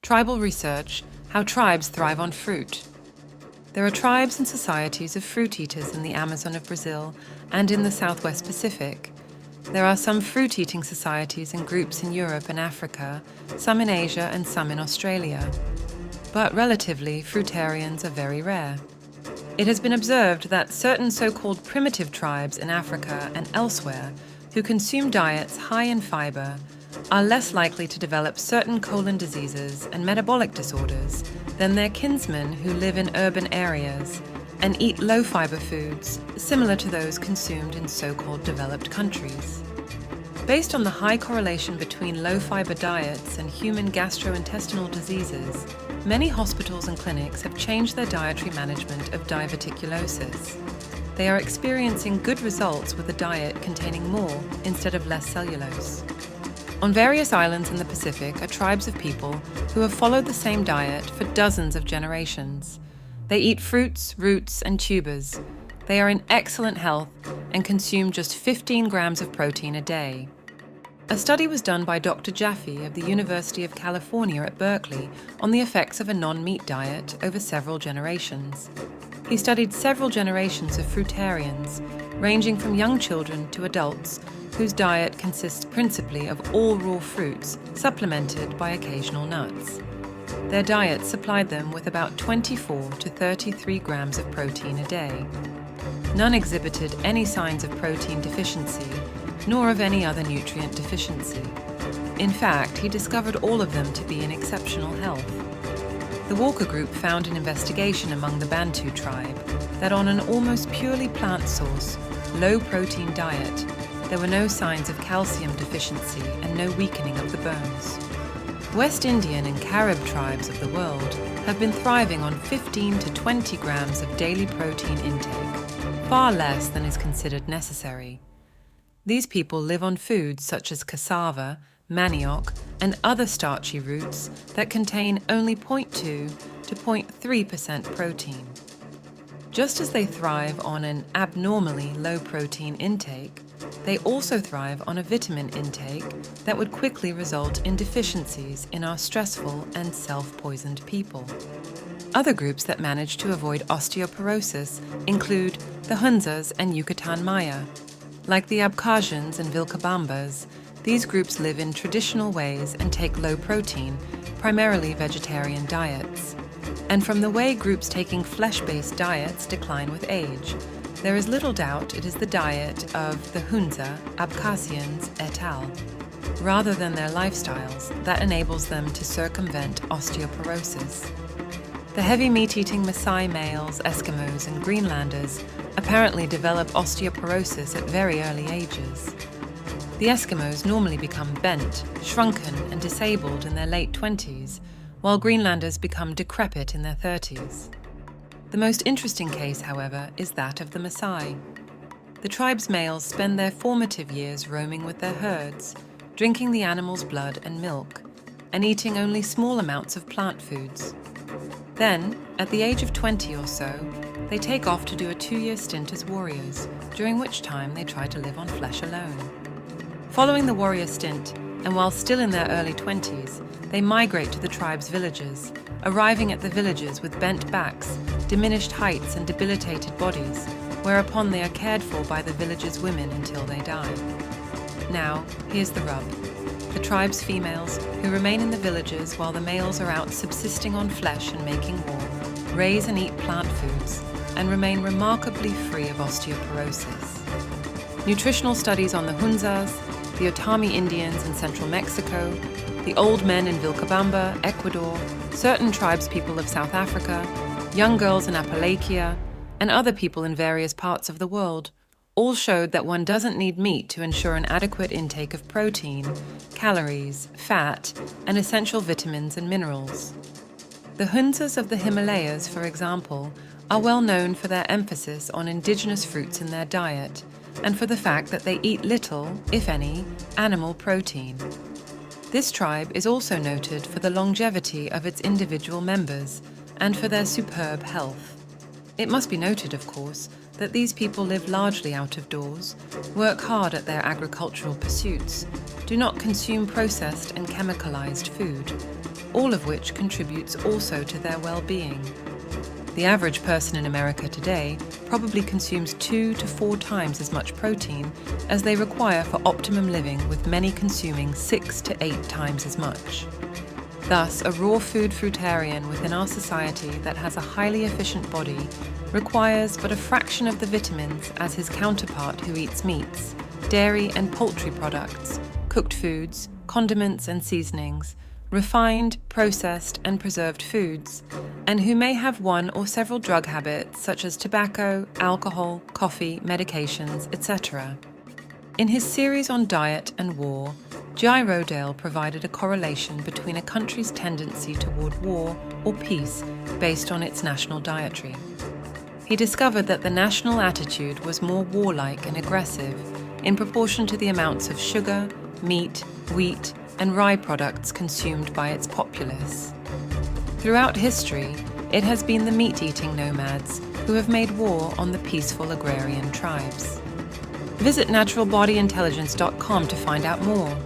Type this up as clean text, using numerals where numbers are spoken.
Tribal research: how tribes thrive on fruit. There are tribes and societies of fruit eaters in the Amazon of Brazil and in the Southwest Pacific. There are some fruit-eating societies and groups in Europe and Africa, some in Asia and some in Australia. But relatively, fruitarians are very rare. It has been observed that certain so-called primitive tribes in Africa and elsewhere who consume diets high in fiber are less likely to develop certain colon diseases and metabolic disorders than their kinsmen who live in urban areas and eat low-fiber foods similar to those consumed in so-called developed countries. Based on the high correlation between low-fiber diets and human gastrointestinal diseases, many hospitals and clinics have changed their dietary management of diverticulosis. They are experiencing good results with a diet containing more instead of less cellulose. On various islands in the Pacific are tribes of people who have followed the same diet for dozens of generations. They eat fruits, roots, and tubers. They are in excellent health and consume just 15 grams of protein a day. A study was done by Dr. Jaffe of the University of California at Berkeley on the effects of a non-meat diet over several generations. He studied several generations of fruitarians, ranging from young children to adults, whose diet consists principally of all raw fruits, supplemented by occasional nuts. Their diet supplied them with about 24 to 33 grams of protein a day. None exhibited any signs of protein deficiency, nor of any other nutrient deficiency. In fact, he discovered all of them to be in exceptional health. The Walker Group found an investigation among the Bantu tribe that on an almost purely plant source, low-protein diet, there were no signs of calcium deficiency and no weakening of the bones. West Indian and Carib tribes of the world have been thriving on 15 to 20 grams of daily protein intake, far less than is considered necessary. These people live on foods such as cassava, manioc, and other starchy roots that contain only 0.2 to 0.3% protein. Just as they thrive on an abnormally low protein intake, they also thrive on a vitamin intake that would quickly result in deficiencies in our stressful and self-poisoned people. Other groups that manage to avoid osteoporosis include the Hunzas and Yucatan Maya. Like the Abkhazians and Vilcabambas, these groups live in traditional ways and take low protein, primarily vegetarian diets. And from the way groups taking flesh-based diets decline with age, there is little doubt it is the diet of the Hunza, Abkhazians et al., rather than their lifestyles, that enables them to circumvent osteoporosis. The heavy meat-eating Maasai males, Eskimos, and Greenlanders apparently develop osteoporosis at very early ages. The Eskimos normally become bent, shrunken, and disabled in their late 20s, while Greenlanders become decrepit in their 30s. The most interesting case, however, is that of the Maasai. The tribe's males spend their formative years roaming with their herds, drinking the animals' blood and milk, and eating only small amounts of plant foods. Then, at the age of 20 or so, they take off to do a 2-year stint as warriors, during which time they try to live on flesh alone. Following the warrior stint, and while still in their early 20s, they migrate to the tribe's villages, arriving at the villages with bent backs, diminished heights and debilitated bodies, whereupon they are cared for by the village's women until they die. Now, here's the rub. The tribe's females, who remain in the villages while the males are out subsisting on flesh and making war, raise and eat plant foods, and remain remarkably free of osteoporosis. Nutritional studies on the Hunzas, the Otami Indians in central Mexico, the old men in Vilcabamba, Ecuador, certain tribespeople of South Africa, young girls in Appalachia, and other people in various parts of the world all showed that one doesn't need meat to ensure an adequate intake of protein, calories, fat, and essential vitamins and minerals. The Hunzas of the Himalayas, for example, are well known for their emphasis on indigenous fruits in their diet, and for the fact that they eat little, if any, animal protein. This tribe is also noted for the longevity of its individual members and for their superb health. It must be noted, of course, that these people live largely out of doors, work hard at their agricultural pursuits, do not consume processed and chemicalized food. all of which contributes also to their well-being. The average person in America today probably consumes 2 to 4 times as much protein as they require for optimum living, with many consuming 6 to 8 times as much. Thus, a raw food fruitarian within our society that has a highly efficient body requires but a fraction of the vitamins as his counterpart who eats meats, dairy and poultry products, cooked foods, condiments and seasonings, refined, processed and preserved foods, and who may have one or several drug habits such as tobacco, alcohol, coffee, medications, etc. In his series on diet and war, G.I. Rodale provided a correlation between a country's tendency toward war or peace based on its national dietary. He discovered that the national attitude was more warlike and aggressive in proportion to the amounts of sugar, meat, wheat, and rye products consumed by its populace. Throughout history, it has been the meat-eating nomads who have made war on the peaceful agrarian tribes. Visit naturalbodyintelligence.com to find out more.